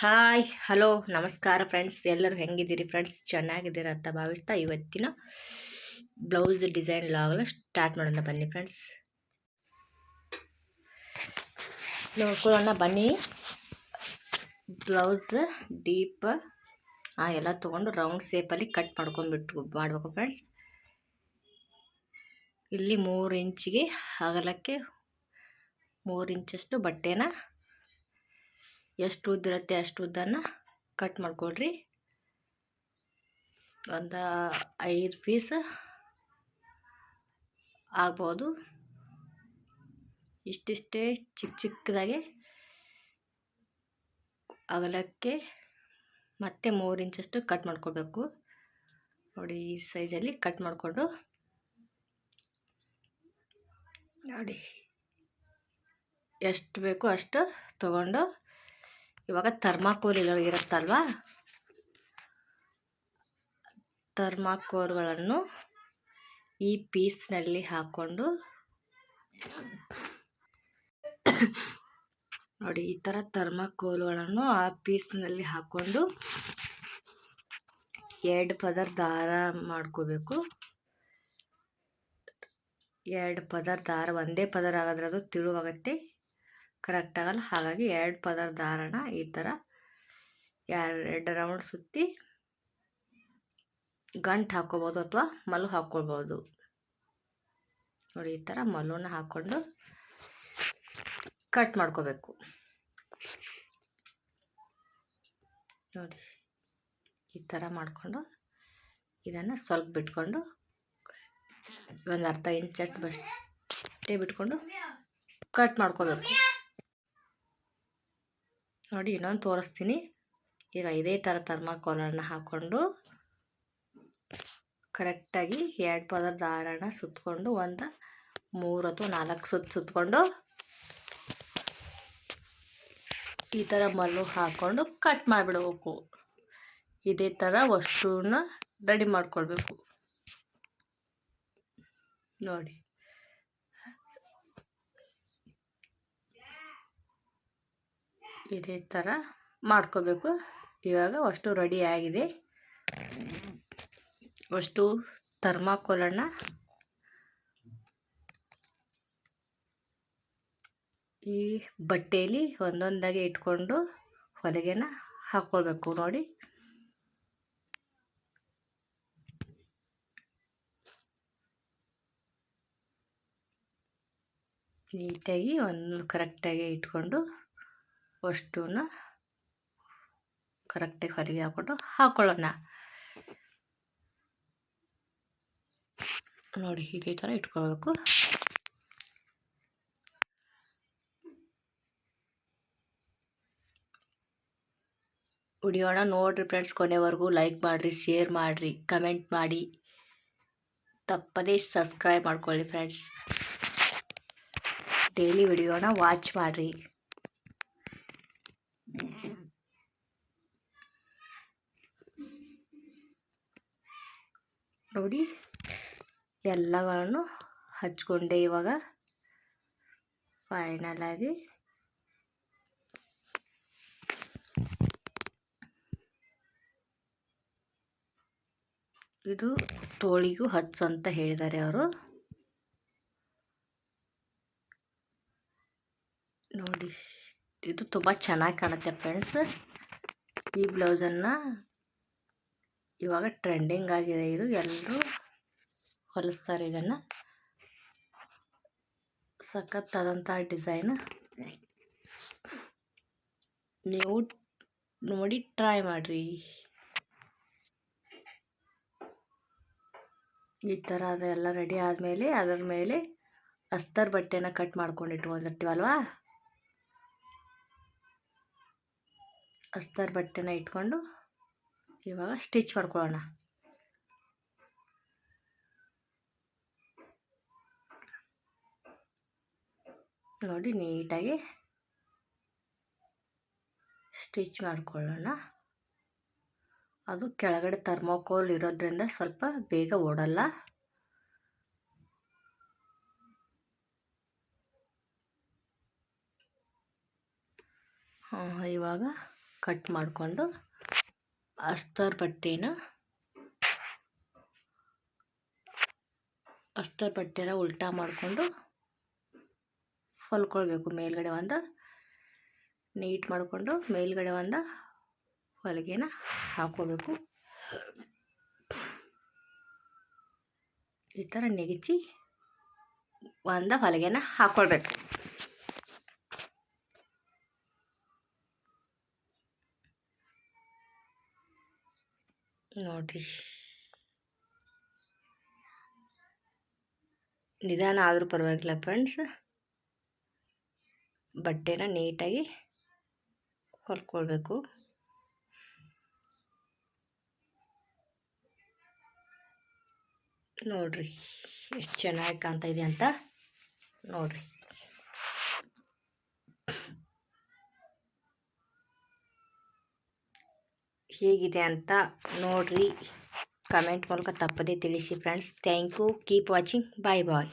Hi hello ನಮಸ್ಕಾರ friends, ಎಲ್ಲರೂ ಹೆಂಗಿದ್ದೀರಿ friends? ಚೆನ್ನಾಗಿದ್ದೀರ ಅಂತ ಭಾವಿಸ್ತಾ ಇವತ್ತಿನ ಬ್ಲೌಸ್ ಡಿಸೈನ್ ಲಾಗಲು ಸ್ಟಾರ್ಟ್ ಮಾಡೋಣ. ಬನ್ನಿ ಫ್ರೆಂಡ್ಸ್, ನೋಡ್ಕೊಳ್ಳೋಣ ಬನ್ನಿ. ಬ್ಲೌಸ್ ಡೀಪ್ ಎಲ್ಲ ತೊಗೊಂಡು ರೌಂಡ್ ಶೇಪಲ್ಲಿ ಕಟ್ ಮಾಡಬೇಕು ಫ್ರೆಂಡ್ಸ್. ಇಲ್ಲಿ 3 ಇಂಚಿಗೆ ಅಗಲಕ್ಕೆ 3 ಇಂಚಷ್ಟು ಬಟ್ಟೆನ ಎಷ್ಟು ಉದ್ದ ಇರುತ್ತೆ ಅಷ್ಟು ಉದ್ದನ ಕಟ್ ಮಾಡ್ಕೊಳ್ರಿ. ಒಂದು 5 ಪೀಸ್ ಆಗ್ಬೋದು. ಇಷ್ಟಿಷ್ಟೇ ಚಿಕ್ಕದಾಗಿ ಅಗಲಕ್ಕೆ ಮತ್ತೆ 3 ಇಂಚಷ್ಟು ಕಟ್ ಮಾಡ್ಕೊಳ್ಬೇಕು. ನೋಡಿ, ಈ ಸೈಜಲ್ಲಿ ಕಟ್ ಮಾಡಿಕೊಂಡು ನೋಡಿ ಎಷ್ಟು ಬೇಕು ಅಷ್ಟು ತಗೊಂಡು, ಇವಾಗ ಥರ್ಮಾಕೋಲ್ ಇರುತ್ತಲ್ವ, ಥರ್ಮಾಕೋಲ್ಗಳನ್ನು ಈ ಪೀಸ್ನಲ್ಲಿ ಹಾಕ್ಕೊಂಡು ನೋಡಿ, ಈ ಥರ ಥರ್ಮಾಕೋಲ್ಗಳನ್ನು ಆ ಪೀಸ್ನಲ್ಲಿ ಹಾಕ್ಕೊಂಡು 2 ಪದರ ದಾರ ಮಾಡ್ಕೋಬೇಕು. 2 ಪದರ ದಾರ, ಒಂದೇ ಪದರ ಆಗಾದ್ರೆ ಅದು ತಿಳುವಾಗುತ್ತೆ, ಕರೆಕ್ಟ್ ಆಗಲ್ಲ. ಹಾಗಾಗಿ 2 ಪದರ ದಾರನ ಈ ಥರ 2 ರೌಂಡ್ ಸುತ್ತಿ ಗಂಟು ಹಾಕ್ಕೋಬೋದು ಅಥವಾ ಮಲ್ಲು ಹಾಕ್ಕೊಳ್ಬೋದು. ನೋಡಿ, ಈ ಥರ ಮಲ್ಲುನ ಹಾಕ್ಕೊಂಡು ಕಟ್ ಮಾಡ್ಕೋಬೇಕು. ನೋಡಿ, ಈ ಥರ ಮಾಡಿಕೊಂಡು ಇದನ್ನು ಸ್ವಲ್ಪ ಬಿಟ್ಕೊಂಡು ಒಂದು ಅರ್ಧ ಇಂಚಷ್ಟು ಬಷ್ಟೇ ಬಿಟ್ಕೊಂಡು ಕಟ್ ಮಾಡ್ಕೋಬೇಕು. ನೋಡಿ, ಇನ್ನೊಂದು ತೋರಿಸ್ತೀನಿ. ಈಗ ಇದೇ ಥರ ಥರ್ಮಾಕೋಲನ್ನು ಹಾಕ್ಕೊಂಡು ಕರೆಕ್ಟಾಗಿ 2 ಪದರ ದಾರನ ಸುತ್ತಕೊಂಡು ಒಂದು 3 ಅಥವಾ 4 ಸುತ್ತಕೊಂಡು ಈ ಥರ ಮಲ್ಲು ಹಾಕ್ಕೊಂಡು ಕಟ್ ಮಾಡಿಬಿಡ್ಬೇಕು. ಇದೇ ಥರ ವಸ್ತುವನ್ನ ರೆಡಿ ಮಾಡ್ಕೊಳ್ಬೇಕು. ನೋಡಿ, ಇದೇ ಥರ ಮಾಡ್ಕೋಬೇಕು. ಇವಾಗ ಅಷ್ಟು ರೆಡಿ ಆಗಿದೆ. ಅಷ್ಟು ಥರ್ಮಾಕೋಲನ್ನು ಈ ಬಟ್ಟೆಯಲ್ಲಿ ಒಂದೊಂದಾಗಿ ಇಟ್ಕೊಂಡು ಹೊಲಿಗೆನ ಹಾಕ್ಕೊಳ್ಬೇಕು. ನೋಡಿ, ನೀಟಾಗಿ ಒಂದು ಕರೆಕ್ಟಾಗಿ ಇಟ್ಕೊಂಡು ಅಷ್ಟನ್ನ ಕರೆಕ್ಟಾಗಿ ಹೊಲಿಗೆ ಹಾಕ್ಕೊಂಡು ಹಾಕ್ಕೊಳ್ಳೋಣ. ನೋಡಿ, ಇದೇ ಥರ ಇಟ್ಕೊಳ್ಬೇಕು. ವಿಡಿಯೋನ ನೋಡಿರಿ ಫ್ರೆಂಡ್ಸ್, ಕೊನೆವರೆಗೂ ಲೈಕ್ ಮಾಡಿರಿ, ಶೇರ್ ಮಾಡಿರಿ, ಕಮೆಂಟ್ ಮಾಡಿ, ತಪ್ಪದೇ ಸಬ್ಸ್ಕ್ರೈಬ್ ಮಾಡ್ಕೊಳ್ಳಿ ಫ್ರೆಂಡ್ಸ್. ಡೈಲಿ ವಿಡಿಯೋನ ವಾಚ್ ಮಾಡಿರಿ. ನೋಡಿ, ಎಲ್ಲಗಳನ್ನು ಹಚ್ಕೊಂಡೆ. ಇವಾಗ ಫೈನಲ್ ಆಗಿ ಇದು ತೋಳಿಗೂ ಹಚ್ಚು ಅಂತ ಹೇಳಿದ್ದಾರೆ ಅವರು. ನೋಡಿ, ಇದು ತುಂಬ ಚೆನ್ನಾಗಿ ಕಾಣುತ್ತೆ ಫ್ರೆಂಡ್ಸ್. ಈ ಬ್ಲೌಸನ್ನು ಇವಾಗ ಟ್ರೆಂಡಿಂಗ್ ಆಗಿದೆ. ಇದು ಎಲ್ಲರೂ ಹೊಲಿಸ್ತಾರೆ. ಇದನ್ನು ಸಖತ್ತಾದಂಥ ಡಿಸೈನ್. ನೀವು ನೋಡಿ ಟ್ರೈ ಮಾಡಿರಿ. ಈ ಥರ ಅದೆಲ್ಲ ರೆಡಿ ಆದಮೇಲೆ ಅದರ ಮೇಲೆ ಅಸ್ತರ್ ಬಟ್ಟೆನ ಕಟ್ ಮಾಡ್ಕೊಂಡು ಇಟ್ಕೊಂಡಿರ್ತೀವಲ್ವಾ, ಅಸ್ತರ್ ಬಟ್ಟೆನ ಇಟ್ಕೊಂಡು ಇವಾಗ ಸ್ಟಿಚ್ ಮಾಡ್ಕೊಳ್ಳೋಣ. ನೋಡಿ, ನೀಟಾಗಿ ಸ್ಟಿಚ್ ಮಾಡ್ಕೊಳ್ಳೋಣ. ಅದು ಕೆಳಗಡೆ ಥರ್ಮಾಕೋಲ್ ಇರೋದ್ರಿಂದ ಸ್ವಲ್ಪ ಬೇಗ ಓಡಲ್ಲ. ಇವಾಗ ಕಟ್ ಮಾಡಿಕೊಂಡು ಅಸ್ತರ್ ಬಟ್ಟೆನ ಉಲ್ಟಾ ಮಾಡಿಕೊಂಡು ಹೊಲ್ಕೊಳ್ಬೇಕು. ಮೇಲ್ಗಡೆ ಒಂದು ನೀಟ್ ಮಾಡಿಕೊಂಡು ಮೇಲ್ಗಡೆ ಒಂದು ಹೊಲಿಗೆನ ಹಾಕೋಬೇಕು. ಈ ಥರ ನೆಗಿಚಿ ಒಂದು ಹೊಲಿಗೆನ ಹಾಕ್ಕೊಳ್ಬೇಕು. ನೋಡಿರಿ, ನಿಧಾನ ಆದರೂ ಪರವಾಗಿಲ್ಲ ಫ್ರೆಂಡ್ಸ್, ಬಟ್ಟೆನ ನೀಟಾಗಿ ಹೊಲ್ಕೊಳ್ಬೇಕು. ನೋಡ್ರಿ ಎಷ್ಟು ಚೆನ್ನಾಗಿ ಕಾಣ್ತಾ ಇದೆ ಅಂತ ನೋಡ್ರಿ. ಹೇಗಿದೆ ಅಂತ ನೋಡ್ರಿ, ಕಮೆಂಟ್ ಮೂಲಕ ತಪ್ಪದೇ ತಿಳಿಸಿ friends. Thank you, keep watching, bye bye.